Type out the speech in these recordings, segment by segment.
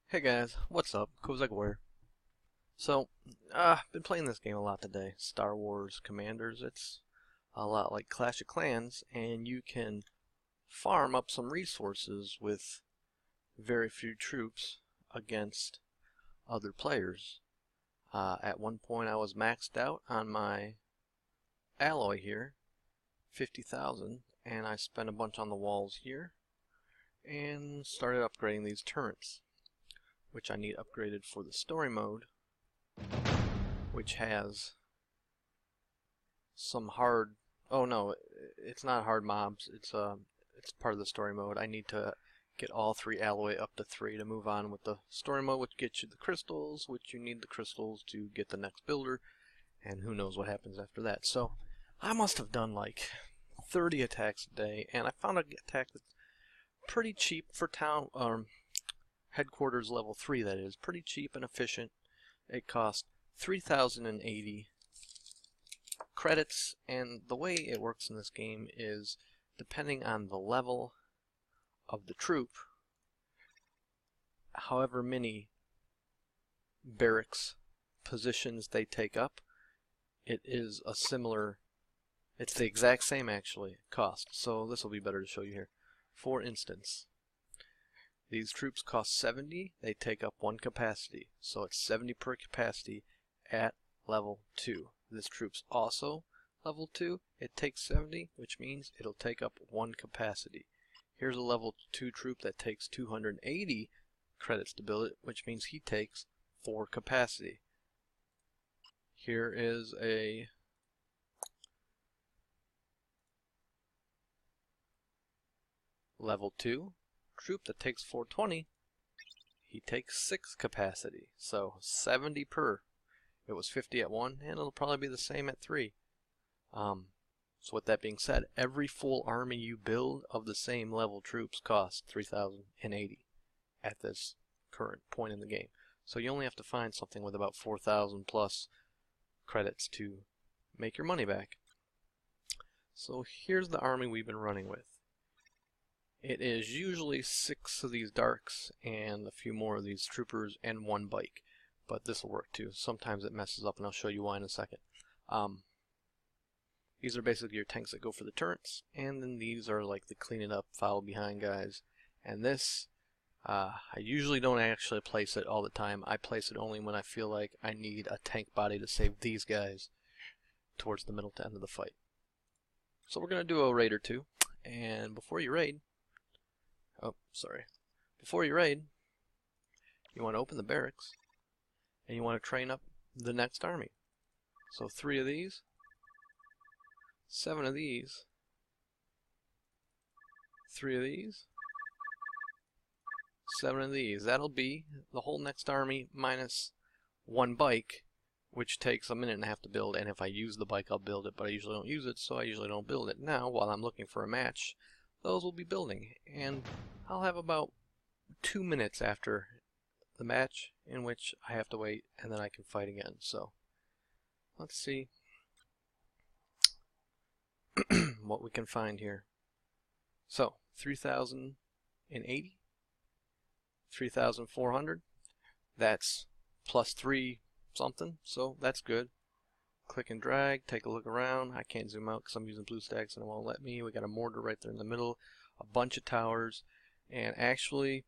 Hey guys, what's up? Kozak Warrior. So, been playing this game a lot today. Star Wars Commanders. It's a lot like Clash of Clans, and you can farm up some resources with very few troops against other players. At one point I was maxed out on my alloy here, 50,000, and I spent a bunch on the walls here, and started upgrading these turrets, which I need upgraded for the story mode, which has some hard, oh no, it's not hard mobs, it's part of the story mode. I need to get all 3 alloy up to 3 to move on with the story mode, which gets you the crystals, which you need the crystals to get the next builder, and who knows what happens after that. So I must have done like 30 attacks a day, and I found an attack that's pretty cheap for town, headquarters level 3, that is. Pretty cheap and efficient. It costs 3,080 credits, and the way it works in this game is depending on the level of the troop, however many barracks positions they take up, it's the exact same actually cost. So this will be better to show you here. For instance, these troops cost 70, they take up 1 capacity, so it's 70 per capacity at level 2. This troop's also level 2, it takes 70, which means it'll take up 1 capacity. Here's a level 2 troop that takes 280 credits to build it, which means he takes 4 capacity. Here is a level 2 troop that takes 420, he takes 6 capacity, so 70 per. It was 50 at 1, and it'll probably be the same at 3. So with that being said, every full army you build of the same level troops costs 3,080 at this current point in the game. So you only have to find something with about 4,000 plus credits to make your money back. So here's the army we've been running with. It is usually 6 of these darks and a few more of these troopers and 1 bike, but this will work too. Sometimes it messes up, and I'll show you why in a second. These are basically your tanks that go for the turrets, and then these are like the clean it up, follow behind guys. And this, I usually don't actually place it all the time. I place it only when I feel like I need a tank body to save these guys towards the middle to end of the fight. So we're going to do a raid or two, and before you raid, before you raid, you want to open the barracks, and you want to train up the next army. So 3 of these, 7 of these, 3 of these, 7 of these. That'll be the whole next army minus 1 bike, which takes a minute and a half to build, and if I use the bike I'll build it, but I usually don't use it, so I usually don't build it. Now, while I'm looking for a match, those will be building, and I'll have about 2 minutes after the match in which I have to wait, and then I can fight again. So let's see what we can find here. So 3,080, 3,400, that's plus 3 something, so that's good. Click and drag, take a look around. I can't zoom out because I'm using BlueStacks and it won't let me. We got a mortar right there in the middle, a bunch of towers, and actually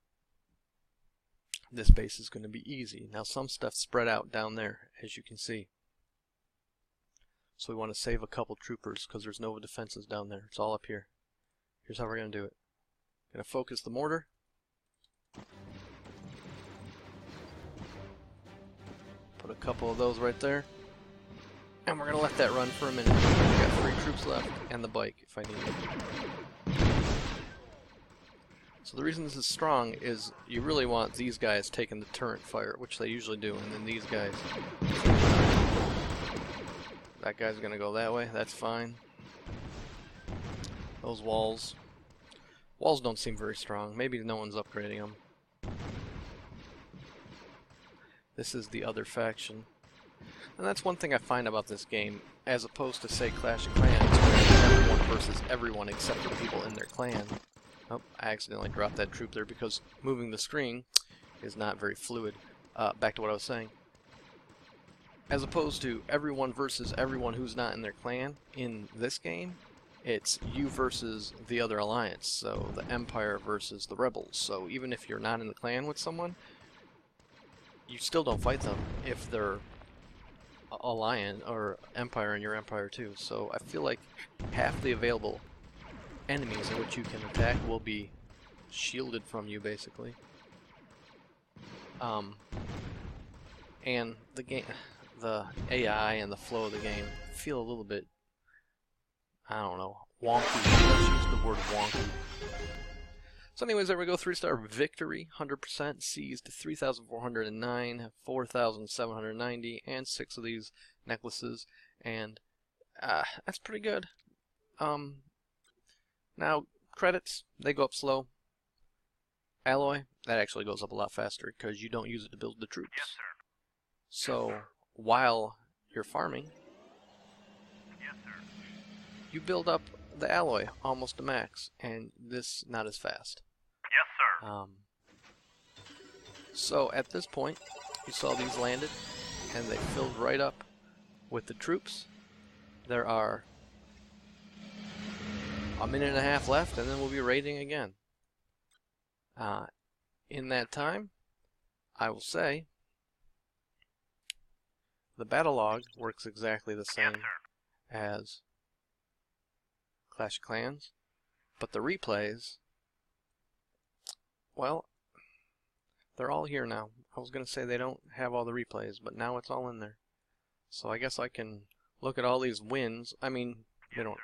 this base is going to be easy. Now some stuff's spread out down there, as you can see. So we want to save a couple troopers because there's no defenses down there. It's all up here. Here's how we're going to do it. Going to focus the mortar. Put a couple of those right there. And we're going to let that run for a minute. We've got 3 troops left and the bike if I need it. So the reason this is strong is you really want these guys taking the turret fire, which they usually do, and then these guys. That guy's going to go that way, that's fine. Those walls don't seem very strong. Maybe no one's upgrading them. This is the other faction. And that's one thing I find about this game, as opposed to, say, Clash of Clans, where everyone versus everyone except the people in their clan. Oh, I accidentally dropped that troop there because moving the screen, is not very fluid. Back to what I was saying. As opposed to everyone versus everyone who's not in their clan in this game, it's you versus the other alliance, so the Empire versus the Rebels. So even if you're not in the clan with someone, you still don't fight them if they're Alliance or Empire and your Empire too. So I feel like half the available enemies in which you can attack will be shielded from you, basically. And the game, the AI and the flow of the game feel a little bit, I don't know, wonky. Let's use the word wonky. So anyways, there we go, 3-star victory, 100%, seized 3,409, 4,790, and 6 of these necklaces, and that's pretty good. Now, credits, they go up slow. Alloy, that actually goes up a lot faster, because you don't use it to build the troops. Yes, sir. So, while you're farming, Yes, sir. you build up the alloy almost to max, and this not as fast. Yes, sir. So at this point, you saw these landed, and they filled right up with the troops. There are a minute and a half left, and then we'll be raiding again. In that time, I will say, the battle log works exactly the same Yes, sir. as Clash of Clans, but the replays, well, they're all here now. I was going to say they don't have all the replays, but now it's all in there. So I guess I can look at all these wins. I mean,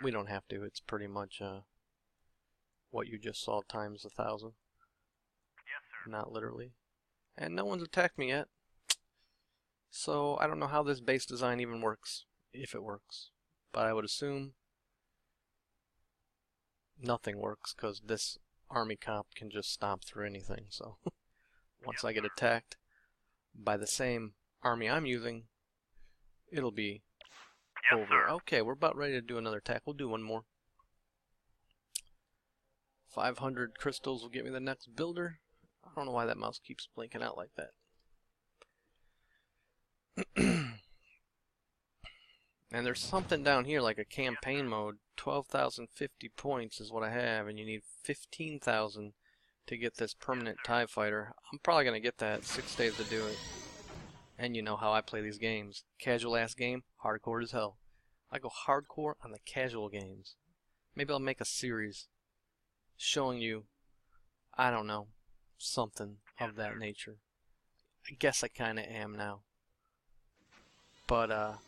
we don't have to. It's pretty much what you just saw times 1,000. Yes, sir. Not literally. And no one's attacked me yet. So I don't know how this base design even works, if it works. But I would assume nothing works, because this army comp can just stomp through anything. So once I get attacked by the same army I'm using, it'll be Yes, over. sir. Okay, we're about ready to do another attack. We'll do one more. 500 crystals will get me the next builder. I don't know why that mouse keeps blinking out like that. And there's something down here like a campaign mode. 12,050 points is what I have, and you need 15,000 to get this permanent TIE fighter. I'm probably going to get that. 6 days to do it. And you know how I play these games. Casual ass game, hardcore as hell. I go hardcore on the casual games. Maybe I'll make a series showing you, I don't know, something of that nature. I guess I kind of am now. But,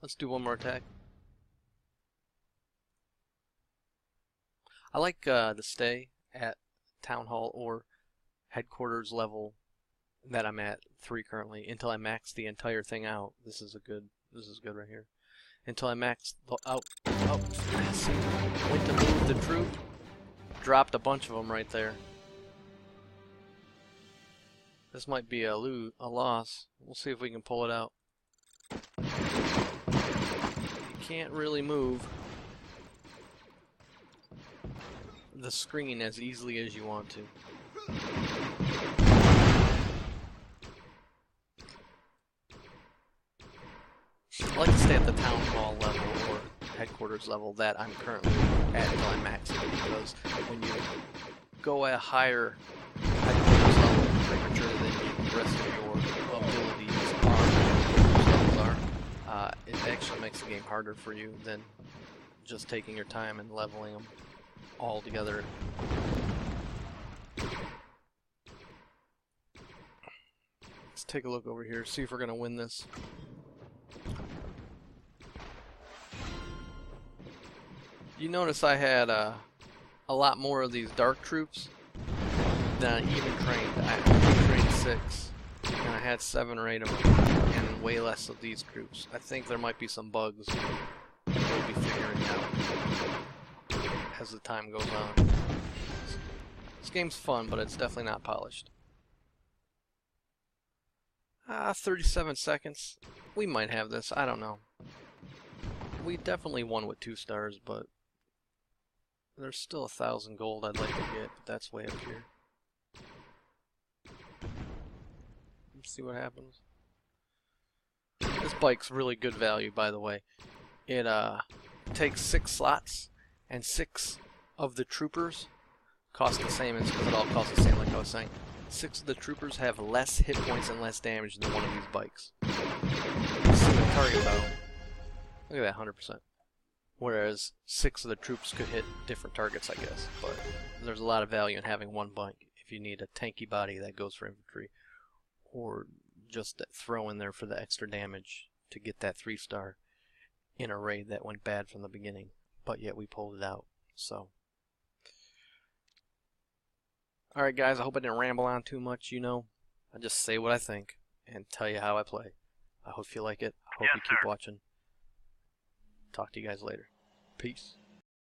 let's do one more attack. I like to stay at Town Hall or Headquarters level that I'm at 3 currently until I max the entire thing out. This is good right here. Until I max the see, went to move the troop, dropped a bunch of them right there. This might be a loss. We'll see if we can pull it out. You can't really move the screen as easily as you want to. I like to stay at the Town Hall level or Headquarters level that I'm currently at until I max it, because when you go at a higher Headquarters level prematurely than the rest of your abilities are, it actually makes the game harder for you than just taking your time and leveling them all together. Let's take a look over here, see if we're going to win this. You notice I had a lot more of these dark troops than I even trained. I only trained 6, and I had 7 or 8 of them, and way less of these troops. I think there might be some bugs we'll be figuring out as the time goes on. This game's fun, but it's definitely not polished. 37 seconds. We might have this, I don't know. We definitely won with 2 stars, but there's still 1,000 gold I'd like to get, but that's way up here. See what happens. This bike's really good value, by the way. It takes 6 slots, and 6 of the troopers cost the same. It's because it all costs the same, like I was saying. 6 of the troopers have less hit points and less damage than one of these bikes. Single target though. Look at that, 100%. Whereas 6 of the troops could hit different targets, I guess. But there's a lot of value in having one bike if you need a tanky body that goes for infantry, or just that throw in there for the extra damage to get that 3-star in a raid that went bad from the beginning, but yet we pulled it out. So, alright guys, I hope I didn't ramble on too much, you know. I just say what I think and tell you how I play. I hope you like it. I hope you keep watching. Talk to you guys later. Peace.